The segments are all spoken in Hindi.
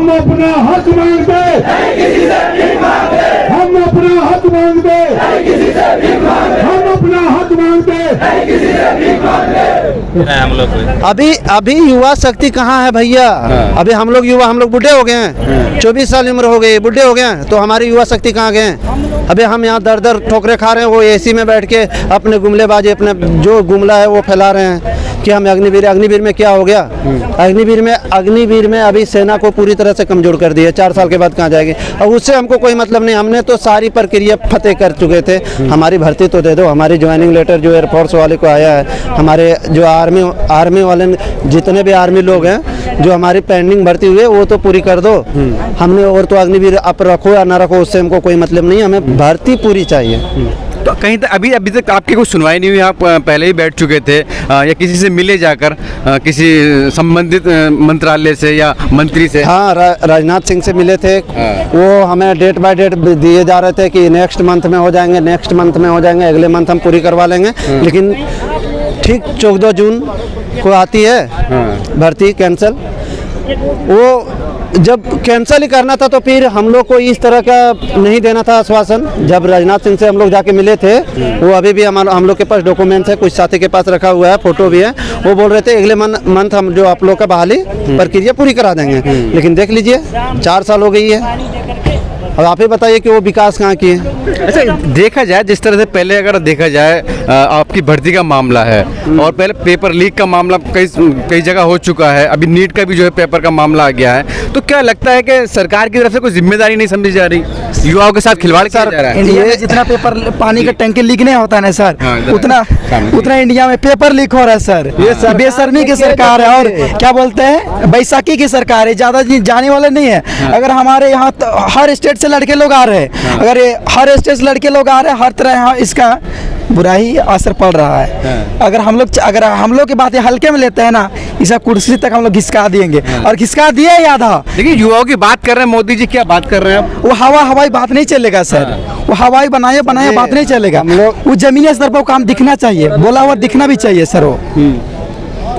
हम अपना हक मांगते हम अपना हक मांगते हम अपना हक मांगते हम लोग अभी युवा शक्ति कहाँ है भैया? अभी हम लोग युवा, हम लोग बुढ़े हो गए हैं, 24 साल उम्र हो गई, बुढ़े हो गए हैं, तो हमारी युवा शक्ति कहाँ गए हैं? अभी हम यहाँ दर दर ठोकरे खा रहे हैं, वो एसी में बैठ के अपने गुमलेबाजी, अपने जो गुमला है वो फैला रहे हैं कि हम अग्निवीर में क्या हो गया? अग्निवीर में अभी सेना को पूरी तरह से कमजोर कर दिया। 4 साल के बाद कहाँ जाएगी? और उससे हमको कोई मतलब नहीं, हमने तो सारी प्रक्रिया फतेह कर चुके थे। हमारी भर्ती तो दे दो, हमारी ज्वाइनिंग लेटर जो एयरफोर्स वाले को आया है, हमारे जो आर्मी वाले जितने भी आर्मी लोग हैं जो हमारी पेंडिंग भर्ती हुई है वो तो पूरी कर दो। हमने और तो अग्निवीर आप रखो या ना रखो उससे हमको कोई मतलब नहीं, हमें भर्ती पूरी चाहिए। तो कहीं तक अभी तक आपकी कुछ सुनवाई नहीं हुई? आप पहले ही बैठ चुके थे या किसी से मिले जाकर, किसी संबंधित मंत्रालय से या मंत्री से? हाँ, राजनाथ सिंह से मिले थे। वो हमें डेट बाय डेट दिए जा रहे थे कि नेक्स्ट मंथ में हो जाएंगे, नेक्स्ट मंथ में हो जाएंगे, अगले मंथ हम पूरी करवा लेंगे। लेकिन ठीक 14 जून को आती है भर्ती कैंसिल। वो जब कैंसिल ही करना था तो फिर हम लोग को इस तरह का नहीं देना था आश्वासन। जब राजनाथ सिंह से हम लोग जाके मिले थे, वो अभी भी हम लोग के पास डॉक्यूमेंट्स है, कुछ साथी के पास रखा हुआ है, फोटो भी है। वो बोल रहे थे अगले मंथ हम जो आप लोग का बहाली प्रक्रिया पूरी करा देंगे। लेकिन देख लीजिए 4 साल हो गई है। अब आप ही बताइए कि वो विकास कहाँ की है? अच्छा, देखा जाए जिस तरह से पहले अगर देखा जाए आपकी भर्ती का मामला है और पहले पेपर लीक का मामला कई जगह हो चुका है, अभी नीट का भी जो है पेपर का मामला आ गया है, तो क्या लगता है कि सरकार की तरफ से कोई जिम्मेदारी नहीं समझी जा रही? युवाओं के साथ खिलवाड़ किया जा रहा है। इंडिया में जितना पेपर पानी का टंकी लीक नहीं होता है ना सर, उतना इंडिया में पेपर लीक हो रहा है सर। ये बेशर्मी की सरकार है और क्या बोलते हैं बैसाखी की सरकार है, ज्यादा जाने वाले नहीं है। अगर हमारे यहाँ हर स्टेट से लड़के लोग आ रहे हैं, अगर ये हर स्टेट से लड़के लोग आ रहे हैं, हर तरह यहाँ इसका बुरा ही असर पड़ रहा है। अगर हम लोग की बातें हल्के में लेते हैं ना, इसे कुर्सी तक हम लोग घिसका देंगे और घिसका दिए याद है। लेकिन युवाओं की बात कर रहे हैं, मोदी जी क्या बात कर रहे हैं? वो हवाई बात नहीं चलेगा सर, वो हवाई बनाए बात नहीं चलेगा। वो जमीनी स्तर पर काम दिखना चाहिए, बोला हुआ दिखना भी चाहिए सर। वो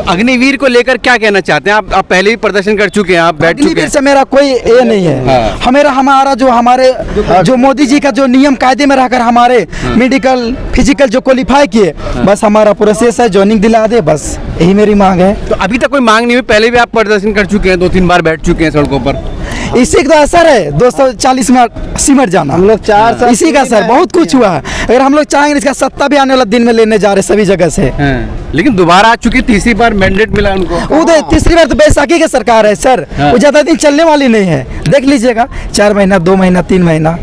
अग्निवीर को लेकर क्या कहना चाहते हैं आप पहले भी प्रदर्शन कर चुके हैं, आप बैठ चुके हैं। से मेरा कोई ये नहीं है। हमारा जो मोदी जी का जो नियम कायदे में रहकर हमारे मेडिकल फिजिकल जो क्वालिफाई किए, बस हमारा प्रोसेस है, ज्वाइनिंग दिला दे, बस यही मेरी मांग है। तो अभी तक कोई मांग नहीं हुई? पहले भी आप प्रदर्शन कर चुके हैं, 2-3 बार बैठ चुके हैं सड़कों पर। इसी का असर है 240 में 80 मिनट जाना। हम लोग 4 साल इसी का असर बहुत कुछ हुआ है। अगर हम लोग चाहेंगे इसका सत्ता भी आने वाला दिन में लेने जा रहे सभी जगह से। लेकिन दोबारा आ चुकी, तीसरी बार मैंडेट मिला उनको। वो तीसरी बार तो बैसाखी की सरकार है सर, वो ज्यादा दिन चलने वाली नहीं है। देख लीजिएगा 4 महीना, 2 महीना, 3 महीना।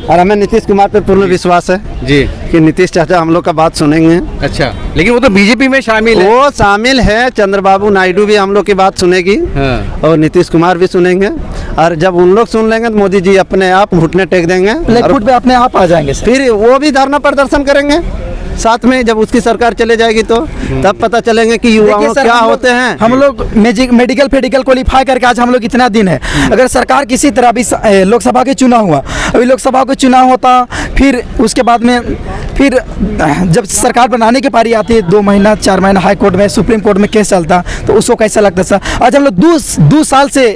और हमें नीतीश कुमार पे पूर्ण विश्वास है जी कि नीतीश चाचा हम लोग का बात सुनेंगे। अच्छा, लेकिन वो तो बीजेपी में शामिल है। वो शामिल है, चंद्रबाबू नायडू भी हम लोग की बात सुनेगी और नीतीश कुमार भी सुनेंगे। और जब उन लोग सुन लेंगे तो मोदी जी अपने आप घुटने टेक देंगे, प्लेटफुट पे अपने आप आ जाएंगे। फिर वो भी धरना प्रदर्शन करेंगे साथ में। जब उसकी सरकार चले जाएगी तो तब पता चलेंगे कि युवाओं क्या होते हैं। हम लोग मेडिकल फेडिकल क्वालिफाई करके आज हम लोग इतना दिन है। अगर सरकार किसी तरह भी लोकसभा के चुनाव हुआ, अभी लोकसभा के चुनाव होता, फिर उसके बाद में फिर जब सरकार बनाने की पारी आती है 2 महीना 4 महीना हाई कोर्ट में सुप्रीम कोर्ट में केस चलता, तो उसको कैसा लगता सर? आज हम लोग 2 साल से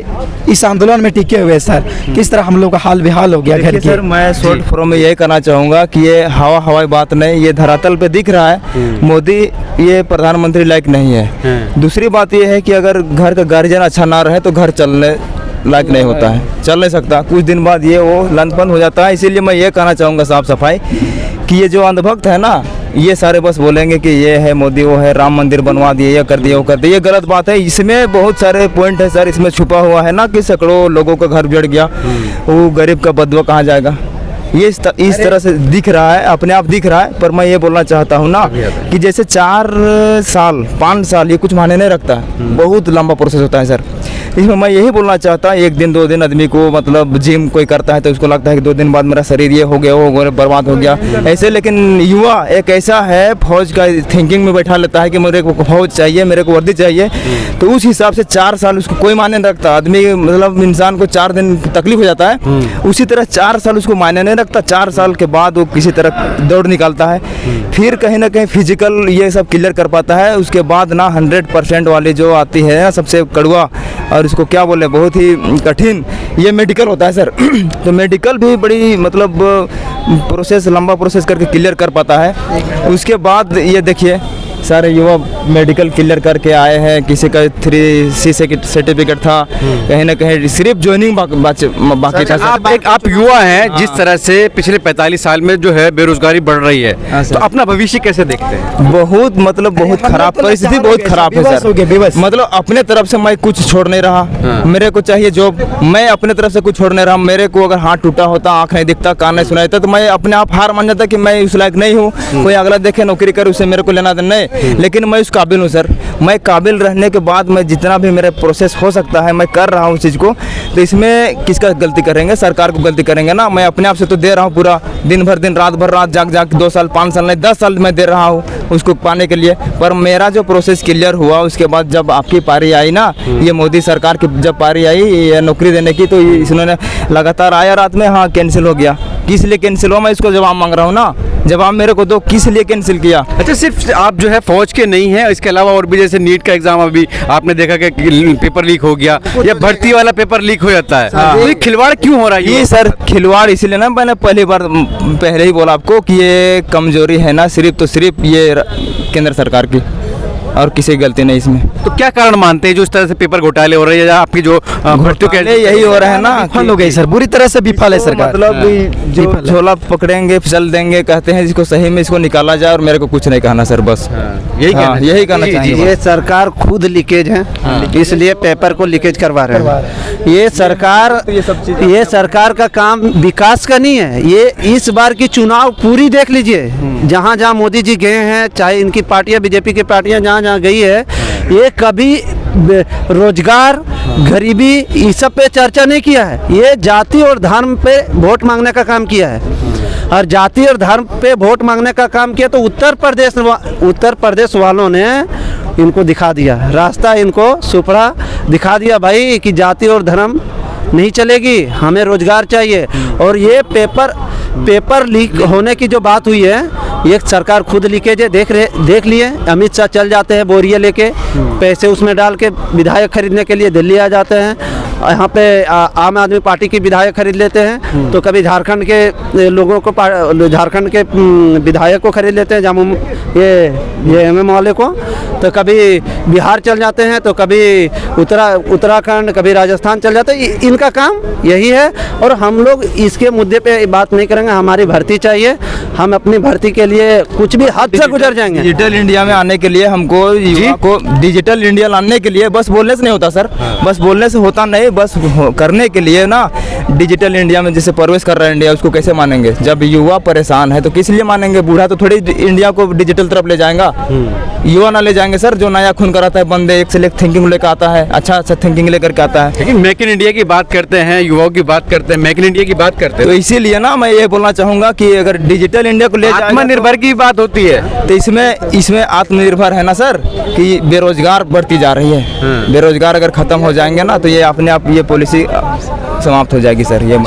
इस आंदोलन में टिके हुए सर, किस तरह हम लोग का हाल बेहाल हो गया घर की। सर मैं शॉर्ट फॉर्म में यही कहना चाहूँगा कि ये हवाई बात नहीं, ये धरातल पे दिख रहा है। मोदी ये प्रधानमंत्री लायक नहीं है। दूसरी बात ये है कि अगर घर का गार्जियन अच्छा ना रहे तो घर चलने लायक नहीं होता है, चल नहीं सकता। कुछ दिन बाद ये वो लंदपंद हो जाता है। इसीलिए मैं ये कहना चाहूँगा साफ सफाई कि ये जो अंधभक्त है ना, ये सारे बस बोलेंगे कि ये है मोदी, वो है राम मंदिर बनवा दिए, ये कर दिए, वो कर दिए। ये गलत बात है। इसमें बहुत सारे पॉइंट है सर, इसमें छुपा हुआ है ना कि सैकड़ों लोगों का घर उजड़ गया, वो गरीब का बदवा कहाँ जाएगा? ये इस तरह से दिख रहा है, अपने आप दिख रहा है। पर मैं ये बोलना चाहता हूँ ना कि जैसे 4 साल 5 साल ये कुछ मायने नहीं रखता है, बहुत लंबा प्रोसेस होता है सर। इसमें मैं यही बोलना चाहता हूँ, 1 दिन 2 दिन आदमी को मतलब जिम कोई करता है तो उसको लगता है कि 2 दिन बाद मेरा शरीर ये हो गया, वो हो गया, बर्बाद हो गया ऐसे। लेकिन युवा एक ऐसा है, फौज का थिंकिंग में बैठा लेता है कि मेरे को फौज चाहिए, मेरे को वर्दी चाहिए, तो उस हिसाब से 4 साल उसको कोई मायने नहीं रखता। आदमी मतलब इंसान को 4 दिन तकलीफ हो जाता है, उसी तरह 4 साल उसको मायने नहीं रखता। 4 साल के बाद वो किसी तरह दौड़ निकालता है, फिर कहीं ना कहीं फिजिकल ये सब क्लियर कर पाता है। उसके बाद ना 100% वाली जो आती है सबसे कड़वा और इसको क्या बोले, बहुत ही कठिन ये मेडिकल होता है सर। तो मेडिकल भी बड़ी मतलब प्रोसेस, लंबा प्रोसेस करके क्लियर कर पाता है। उसके बाद ये देखिए सारे युवा मेडिकल क्लियर करके आए हैं, किसी का 3C सर्टिफिकेट था, कहीं ना कहीं सिर्फ ज्वाइनिंग बाकी था। आप युवा हैं, जिस तरह से पिछले 45 साल में जो है बेरोजगारी बढ़ रही है, तो अपना भविष्य कैसे देखते हैं? बहुत मतलब बहुत खराब परिस्थिति, बहुत खराब है सर। मतलब अपने तरफ से मैं कुछ छोड़ नहीं रहा, मेरे को चाहिए जॉब, मैं अपने तरफ से कुछ छोड़ नहीं रहा। मेरे को अगर हाथ टूटा होता, आँख नहीं दिखता, कान नहीं सुनाई देता, तो मैं अपने आप हार मान जाता कि मैं उस लायक नहीं हूँ, कोई अगला देखे नौकरी करे उसे मेरे को लेना नहीं। लेकिन मैं उस काबिल हूँ सर। मैं काबिल रहने के बाद मैं जितना भी मेरा प्रोसेस हो सकता है मैं कर रहा हूँ उस चीज़ को। तो इसमें किसका गलती करेंगे? सरकार को गलती करेंगे ना। मैं अपने आप से तो दे रहा हूँ पूरा दिन भर दिन रात भर रात जाग 2 साल 5 साल नहीं 10 साल मैं दे रहा हूँ उसको पाने के लिए। पर मेरा जो प्रोसेस क्लियर हुआ उसके बाद जब आपकी पारी आई ना, ये मोदी सरकार की जब पारी आई ये नौकरी देने की, तो इन्होंने लगातार आया रात में, हाँ कैंसिल हो गया। किस लिए कैंसिल हुआ मैं इसको जवाब मांग रहा हूँ ना, जवाब मेरे को दो, किस लिए कैंसिल किया? अच्छा, सिर्फ आप जो है फौज के नहीं हैं, इसके अलावा और भी जैसे नीट का एग्जाम अभी आपने देखा कि पेपर लीक हो गया, या भर्ती वाला पेपर लीक हो जाता है, तो ये खिलवाड़ क्यों हो रहा है? ये सर खिलवाड़ इसलिए ना, मैंने पहले ही बोला आपको कि ये कमजोरी है ना सिर्फ ये केंद्र सरकार की, और किसी की गलती नहीं इसमें। तो क्या कारण मानते हैं जो इस तरह से पेपर घोटाले हो रहे हैं, या आपकी जो भर्तियों के यही हो रहा है ना, विफल हो गई सर, बुरी तरह से विफल है सरकार। मतलब जो झोला पकड़ेंगे फिसल देंगे, कहते हैं जिसको सही में इसको निकाला जाए, और मेरे को कुछ नहीं कहना सर, बस यही कहना चाहिए। ये सरकार खुद लीकेज है, इसलिए पेपर को लीकेज करवा रहे हैं। ये सरकार का काम विकास का नहीं है। ये इस बार की चुनाव पूरी देख लीजिए, जहाँ जहाँ मोदी जी गए हैं, चाहे इनकी पार्टियां बीजेपी की पार्टियां जहाँ जहाँ गई है, ये कभी रोजगार, गरीबी इस सब पे चर्चा नहीं किया है। ये जाति और धर्म पे वोट मांगने का काम किया है, और जाति और धर्म पे वोट मांगने का काम किया तो उत्तर प्रदेश वालों ने इनको दिखा दिया रास्ता, इनको सुपड़ा दिखा दिया भाई कि जाति और धर्म नहीं चलेगी, हमें रोजगार चाहिए। और ये पेपर लीक होने की जो बात हुई है, ये सरकार खुद लीकेज है, देख लिए। अमित शाह चल जाते हैं बोरिया लेके, पैसे उसमें डाल के विधायक खरीदने के लिए दिल्ली आ जाते हैं। यहाँ पे आम आदमी पार्टी की विधायक खरीद लेते हैं, तो कभी झारखंड के लोगों को, झारखंड के विधायक को खरीद लेते हैं, जामुन ये MM वाले को, तो कभी बिहार चल जाते हैं, तो कभी उत्तराखंड, कभी राजस्थान चल जाते हैं। इनका काम यही है, और हम लोग इसके मुद्दे पे बात नहीं करेंगे। हमारी भर्ती चाहिए, हम अपनी भर्ती के लिए कुछ भी हद से गुजर जाएंगे। डिजिटल इंडिया में आने के लिए हमको, युवा को डिजिटल इंडिया लाने के लिए बस बोलने से नहीं होता सर, बस बोलने से होता नहीं, बस करने के लिए ना। डिजिटल इंडिया में जैसे प्रवेश कर रहा है इंडिया, उसको कैसे मानेंगे? जब युवा परेशान है तो किस लिए मानेंगे? बूढ़ा तो थोड़ी इंडिया को डिजिटल तरफ ले जाएगा, युवा ना ले जाएंगे सर, जो नया खून कराता है, बंदे एक से एक थिंकिंग लेकर आता है, अच्छा थिंकिंग लेकर के आता है। लेकिन मेक इन इंडिया की बात करते हैं, युवाओं की बात करते हैं, मेक इन इंडिया की बात करते हैं, तो इसीलिए ना मैं ये बोलना चाहूँगा कि अगर डिजिटल इंडिया को ले जाएगा, आत्मनिर्भर की बात होती है, तो इसमें आत्मनिर्भर है ना सर, कि बेरोजगार बढ़ती जा रही है। बेरोजगार अगर खत्म हो जाएंगे ना, तो ये अपने आप ये पॉलिसी समाप्त हो जाएगी सर। ये